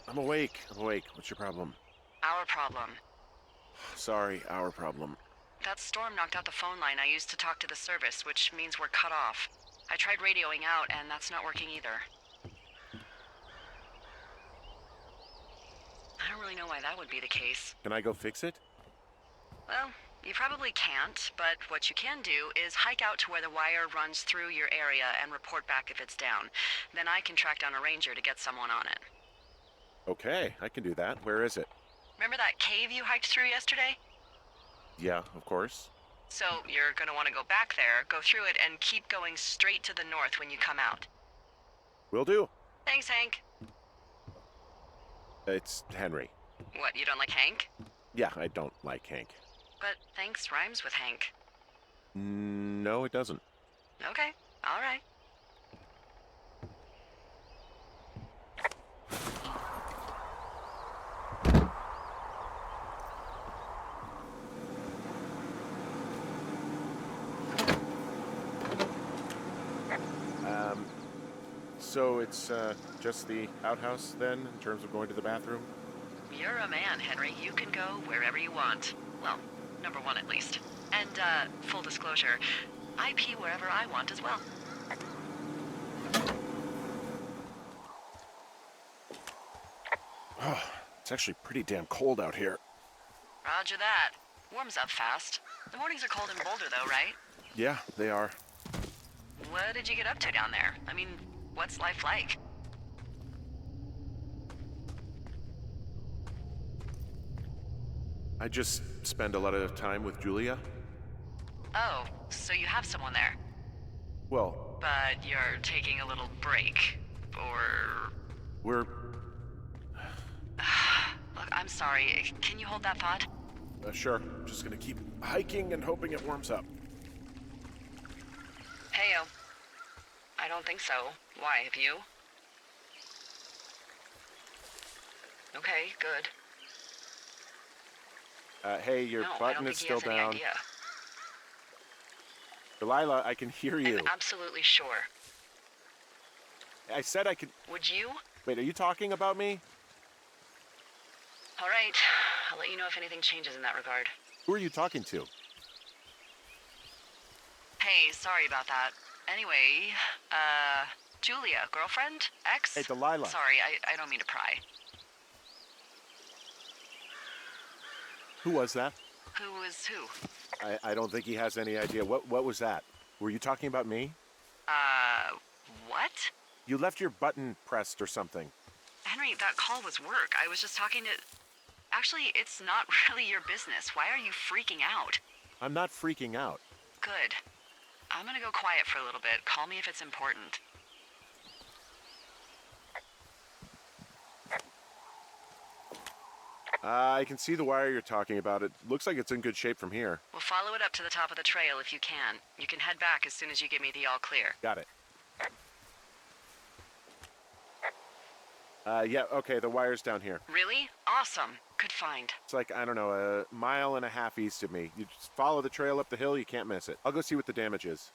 I'm awake. I'm awake. What's your problem? Our problem. Sorry, our problem. That storm knocked out the phone line I used to talk to the service, which means we're cut off. I tried radioing out, and that's not working either. I don't really know why that would be the case. Can I go fix it? Well, you probably can't, but what you can do is hike out to where the wire runs through your area and report back if it's down. Then I can track down a ranger to get someone on it. Okay, I can do that. Where is it? Remember that cave you hiked through yesterday? Yeah, of course. So you're gonna want to go back there, go through it, and keep going straight to the north when you come out. Will do. Thanks, Hank. It's Henry. What, you don't like Hank? Yeah, I don't like Hank. But thanks rhymes with Hank. No, it doesn't. Okay, all right. So it's just the outhouse then, in terms of going to the bathroom? You're a man, Henry. You can go wherever you want. Well, number one at least. And, full disclosure, I pee wherever I want as well. Oh, it's actually pretty damn cold out here. Roger that. Warms up fast. The mornings are cold in Boulder, though, right? Yeah, they are. What did you get up to down there? I mean, what's life like? I just spend a lot of time with Julia. Oh, so you have someone there. Well, But you're taking a little break. Or... we're... Look, I'm sorry. Can you hold that thought? Sure. Just gonna keep hiking and hoping it warms up. Heyo. I don't think so. Why, have you? Okay, good. Hey, your No, I don't button think is he still has any down. idea. Delilah, I can hear you. I'm absolutely sure. I said I could... Would you? Wait, are you talking about me? All right. I'll let you know if anything changes in that regard. Who are you talking to? Hey, sorry about that. Anyway, Julia, girlfriend? Ex? Hey, Delilah. Sorry, I don't mean to pry. Who was that? Who is who? I don't think he has any idea. What was that? Were you talking about me? What? You left your button pressed or something. Henry, that call was work. I was just talking to... Actually, it's not really your business. Why are you freaking out? I'm not freaking out. Good. I'm gonna go quiet for a little bit. Call me if it's important. I can see the wire you're talking about. It looks like it's in good shape from here. We'll follow it up to the top of the trail if you can. You can head back as soon as you give me the all clear. Got it. Yeah, okay, the wire's down here. Really? Awesome. Good find. It's like, I don't know, a mile and a half east of me. You just follow the trail up the hill, you can't miss it. I'll go see what the damage is.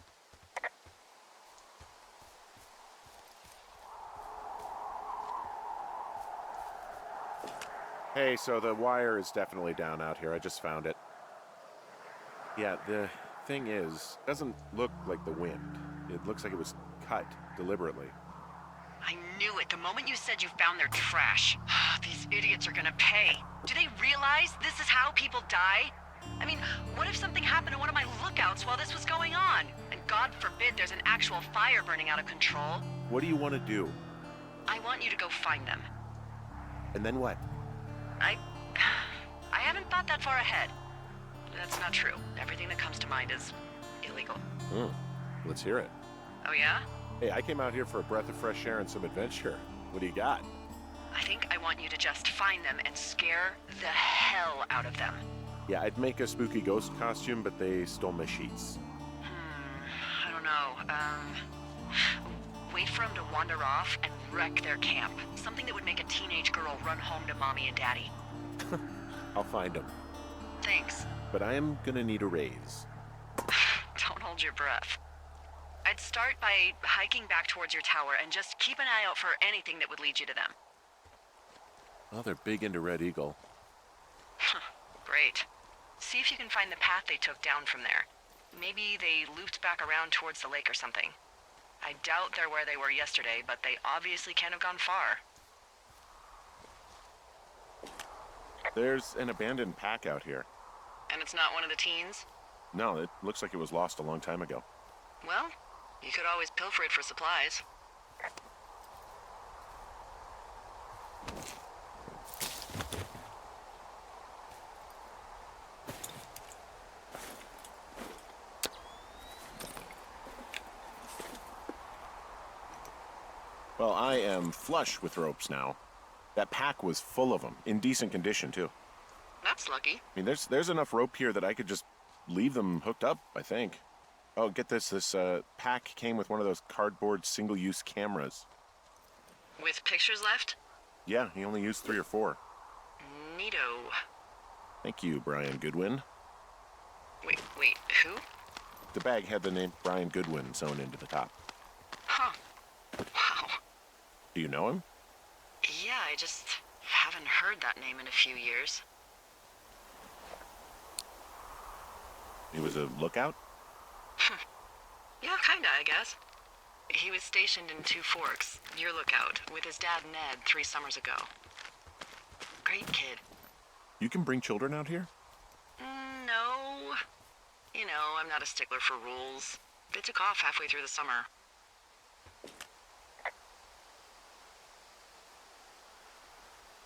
Hey, so the wire is definitely down out here. I just found it. Yeah, the thing is, it doesn't look like the wind. It looks like it was cut deliberately. I knew it the moment you said you found their trash. These idiots are gonna pay. Do they realize this is how people die? I mean, what if something happened to one of my lookouts while this was going on? And God forbid there's an actual fire burning out of control. What do you want to do? I want you to go find them. And then what? I haven't thought that far ahead. That's not true. Everything that comes to mind is illegal. Let's hear it. Oh yeah? Hey, I came out here for a breath of fresh air and some adventure. What do you got? I think I want you to just find them and scare the hell out of them. Yeah, I'd make a spooky ghost costume, but they stole my sheets. I don't know. Wait for them to wander off and wreck their camp. Something that would make a teenage girl run home to mommy and daddy. I'll find them. Thanks. But I am gonna need a raise. Don't hold your breath. I'd start by hiking back towards your tower and just keep an eye out for anything that would lead you to them. Well, they're big into Red Eagle. Great. See if you can find the path they took down from there. Maybe they looped back around towards the lake or something. I doubt they're where they were yesterday, but they obviously can't have gone far. There's an abandoned pack out here. And it's not one of the teens? No, it looks like it was lost a long time ago. Well, you could always pilfer it for supplies. Well, I am flush with ropes now. That pack was full of them, in decent condition, too. That's lucky. I mean, there's enough rope here that I could just leave them hooked up, I think. Oh, get this. This pack came with one of those cardboard single-use cameras. With pictures left? Yeah, he only used 3 or 4. Neato. Thank you, Brian Goodwin. Wait, who? The bag had the name Brian Goodwin sewn into the top. Huh. Wow. Do you know him? Yeah, I just haven't heard that name in a few years. He was a lookout? Yeah, kinda, I guess. He was stationed in Two Forks, your lookout, with his dad Ned 3 summers ago. Great kid. You can bring children out here? No. You know, I'm not a stickler for rules. They took off halfway through the summer.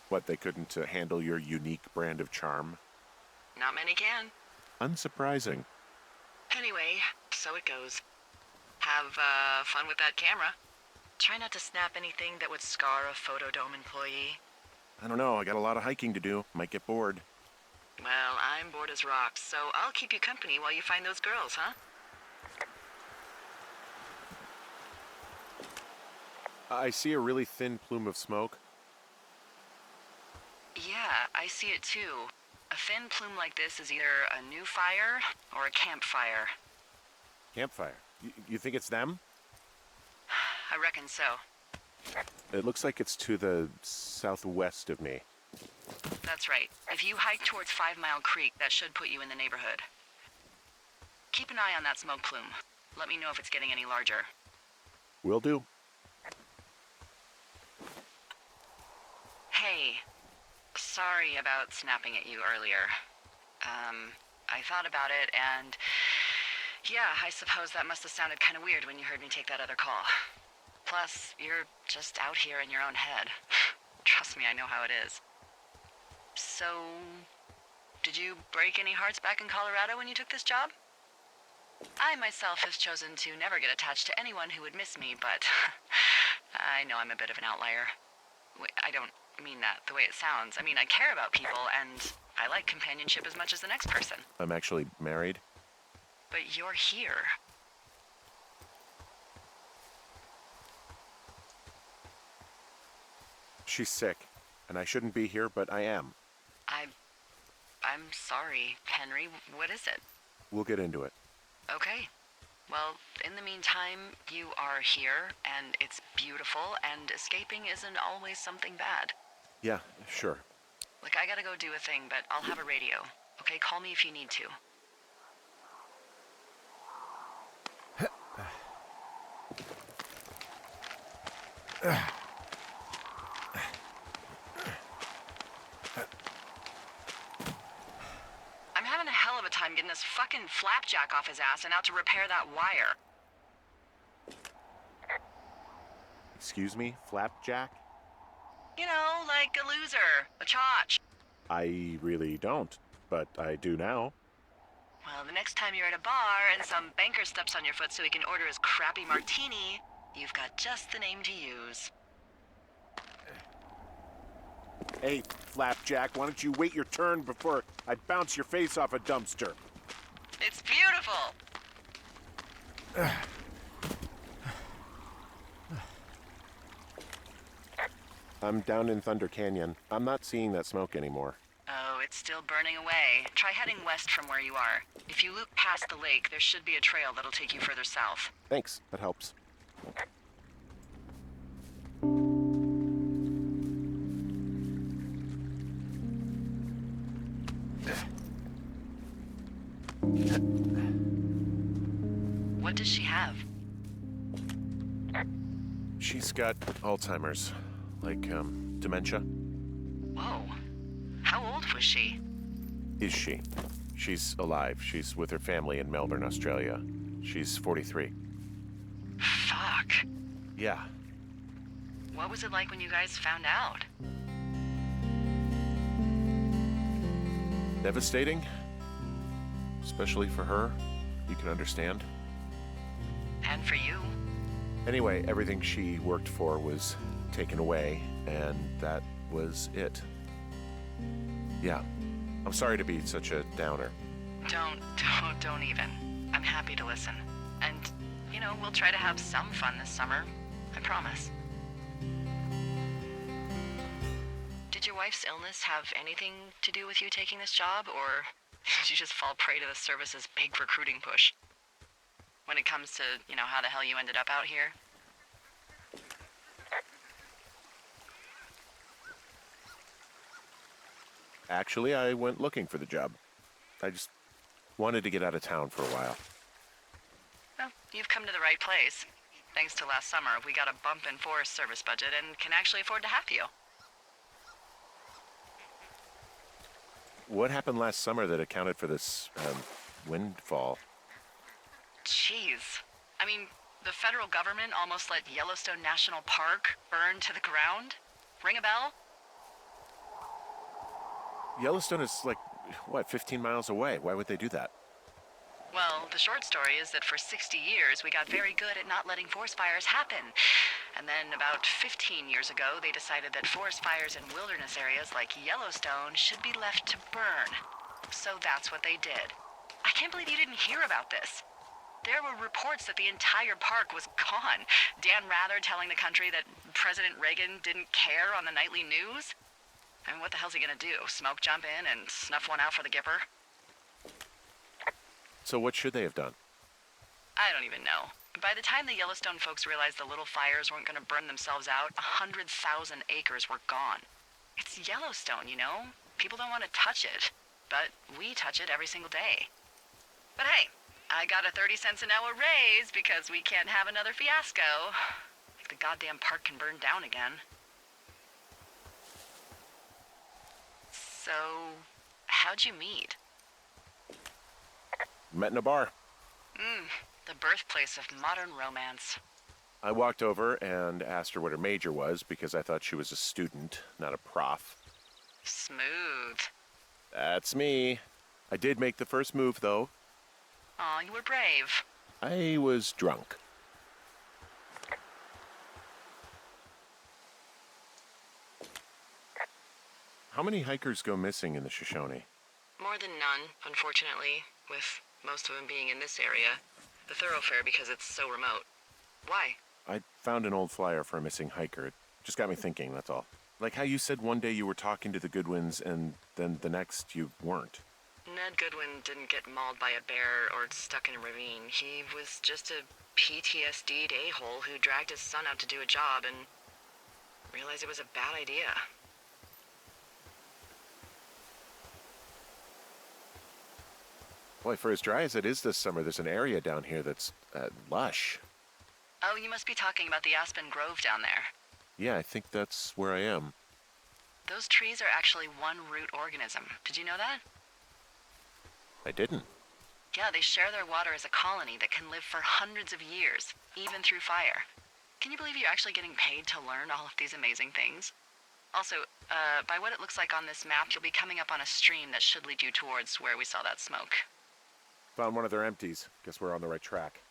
What, they couldn't handle your unique brand of charm? Not many can. Unsurprising. Anyway, so it goes. Have fun with that camera. Try not to snap anything that would scar a Photodome employee. I don't know, I got a lot of hiking to do. Might get bored. Well, I'm bored as rocks, so I'll keep you company while you find those girls, huh? I see a really thin plume of smoke. Yeah, I see it too. A thin plume like this is either a new fire or a campfire. Campfire. You think it's them? I reckon so. It looks like it's to the southwest of me. That's right. If you hike towards 5 Mile Creek, that should put you in the neighborhood. Keep an eye on that smoke plume. Let me know if it's getting any larger. Will do. Hey, sorry about snapping at you earlier. I thought about it, and yeah, I suppose that must have sounded kind of weird when you heard me take that other call. Plus, you're just out here in your own head. Trust me, I know how it is. So, did you break any hearts back in Colorado when you took this job? I myself have chosen to never get attached to anyone who would miss me, but I know I'm a bit of an outlier. Wait, I don't mean that the way it sounds. I mean, I care about people, and I like companionship as much as the next person. I'm actually married. But you're here. She's sick, and I shouldn't be here, but I am. I'm sorry, Henry. What is it? We'll get into it. Okay. Well, in the meantime, you are here, and it's beautiful, and escaping isn't always something bad. Yeah, sure. Look, I gotta go do a thing, but I'll have a radio. Okay, call me if you need to. I'm having a hell of a time getting this fucking flapjack off his ass and out to repair that wire. Excuse me, Flapjack? You know, like a loser, a chotch. I really don't, but I do now. Well, the next time you're at a bar and some banker steps on your foot so he can order his crappy martini, you've got just the name to use. Hey, Flapjack, why don't you wait your turn before I bounce your face off a dumpster? It's beautiful! I'm down in Thunder Canyon. I'm not seeing that smoke anymore. Oh, it's still burning away. Try heading west from where you are. If you loop past the lake, there should be a trail that'll take you further south. Thanks, that helps. What does she have? She's got Alzheimer's, like, dementia. Whoa. How old was she? Is she? She's alive. She's with her family in Melbourne, Australia. She's 43. Fuck. Yeah. What was it like when you guys found out? Devastating. Especially for her. You can understand. And for you? Anyway, everything she worked for was taken away, and that was it. Yeah. I'm sorry to be such a downer. Don't even. I'm happy to listen. And, you know, we'll try to have some fun this summer. I promise. Did your wife's illness have anything to do with you taking this job, or did you just fall prey to the service's big recruiting push? When it comes to, you know, how the hell you ended up out here? Actually, I went looking for the job. I just wanted to get out of town for a while. Well, you've come to the right place. Thanks to last summer, we got a bump in Forest Service budget and can actually afford to have you. What happened last summer that accounted for this, windfall? Jeez. I mean, the federal government almost let Yellowstone National Park burn to the ground? Ring a bell? Yellowstone is like, what, 15 miles away? Why would they do that? Well, the short story is that for 60 years, we got very good at not letting forest fires happen. And then about 15 years ago, they decided that forest fires in wilderness areas like Yellowstone should be left to burn. So that's what they did. I can't believe you didn't hear about this. There were reports that the entire park was gone. Dan Rather telling the country that President Reagan didn't care on the nightly news. I mean, what the hell's he gonna do? Smoke jump in and snuff one out for the Gipper? So what should they have done? I don't even know. By the time the Yellowstone folks realized the little fires weren't gonna burn themselves out, 100,000 acres were gone. It's Yellowstone, you know? People don't want to touch it. But we touch it every single day. But hey, I got a 30 cents an hour raise because we can't have another fiasco. Like the goddamn park can burn down again. So, how'd you meet? Met in a bar. The birthplace of modern romance. I walked over and asked her what her major was because I thought she was a student, not a prof. Smooth. That's me. I did make the first move, though. Aw, you were brave. I was drunk. How many hikers go missing in the Shoshone? More than none, unfortunately, with most of them being in this area. The thoroughfare because it's so remote. Why? I found an old flyer for a missing hiker. It just got me thinking, that's all. Like how you said one day you were talking to the Goodwins and then the next you weren't. Ned Goodwin didn't get mauled by a bear or stuck in a ravine. He was just a PTSD'd a-hole who dragged his son out to do a job and realized it was a bad idea. Boy, for as dry as it is this summer, there's an area down here that's lush. Oh, you must be talking about the Aspen Grove down there. Yeah, I think that's where I am. Those trees are actually one root organism. Did you know that? I didn't. Yeah, they share their water as a colony that can live for hundreds of years, even through fire. Can you believe you're actually getting paid to learn all of these amazing things? Also, by what it looks like on this map, you'll be coming up on a stream that should lead you towards where we saw that smoke. Found one of their empties. Guess we're on the right track.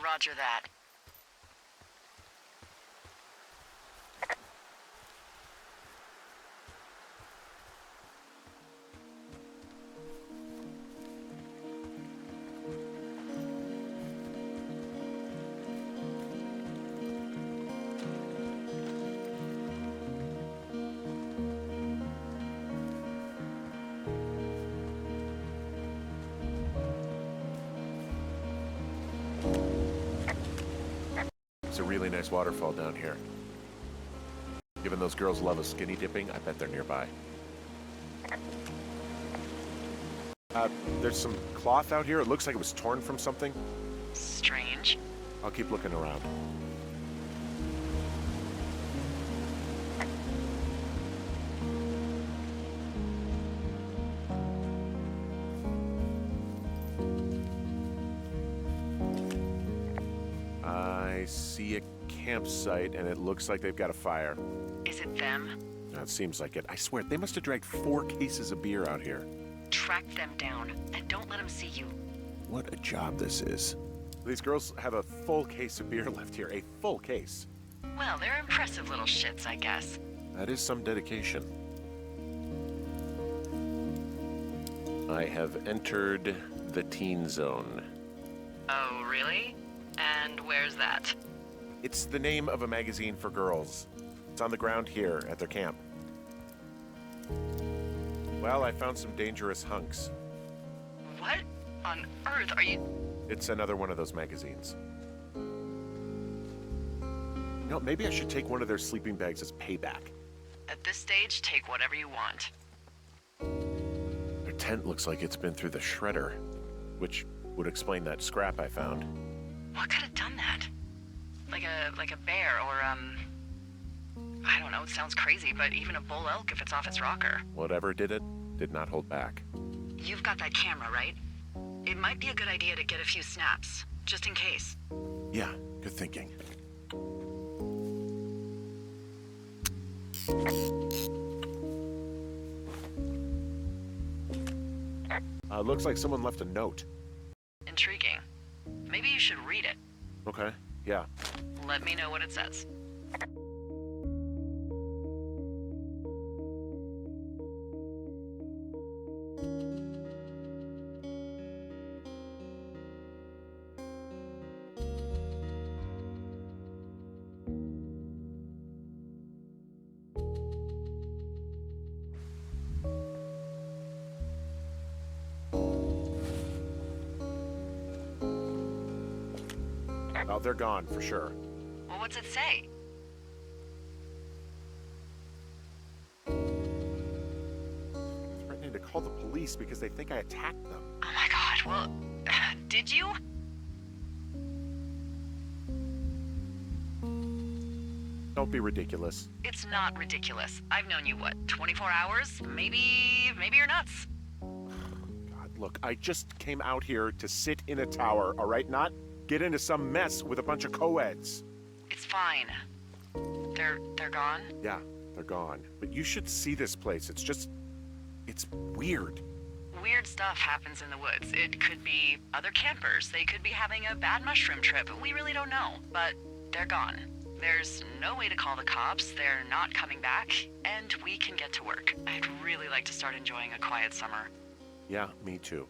Roger that. It's a really nice waterfall down here. Given those girls love a skinny dipping, I bet they're nearby. There's some cloth out here. It looks like it was torn from something. Strange. I'll keep looking around. I see a campsite, and it looks like they've got a fire. Is it them? It seems like it. I swear, they must have dragged 4 cases of beer out here. Track them down, and don't let them see you. What a job this is. These girls have a full case of beer left here. A full case. Well, they're impressive little shits, I guess. That is some dedication. I have entered the teen zone. Oh, really? And where's that? It's the name of a magazine for girls. It's on the ground here at their camp. Well, I found some dangerous hunks. What on earth are you... It's another one of those magazines. You know, maybe I should take one of their sleeping bags as payback. At this stage, take whatever you want. Their tent looks like it's been through the shredder, which would explain that scrap I found. What could have done that? Like a bear or, I don't know, it sounds crazy, but even a bull elk if it's off its rocker. Whatever did it, did not hold back. You've got that camera, right? It might be a good idea to get a few snaps, just in case. Yeah, good thinking. Looks like someone left a note. Intriguing. Maybe you should read it. Okay, yeah. Let me know what it says. Oh, they're gone for sure. Well, what's it say? Threatening to call the police because they think I attacked them. Oh my god, well, did you? Don't be ridiculous. It's not ridiculous. I've known you, what, 24 hours? Maybe you're nuts. God, look, I just came out here to sit in a tower, all right? Not get into some mess with a bunch of co-eds. It's fine. They're gone? Yeah, they're gone. But you should see this place. It's weird. Weird stuff happens in the woods. It could be other campers. They could be having a bad mushroom trip. We really don't know, but they're gone. There's no way to call the cops. They're not coming back, and we can get to work. I'd really like to start enjoying a quiet summer. Yeah, me too.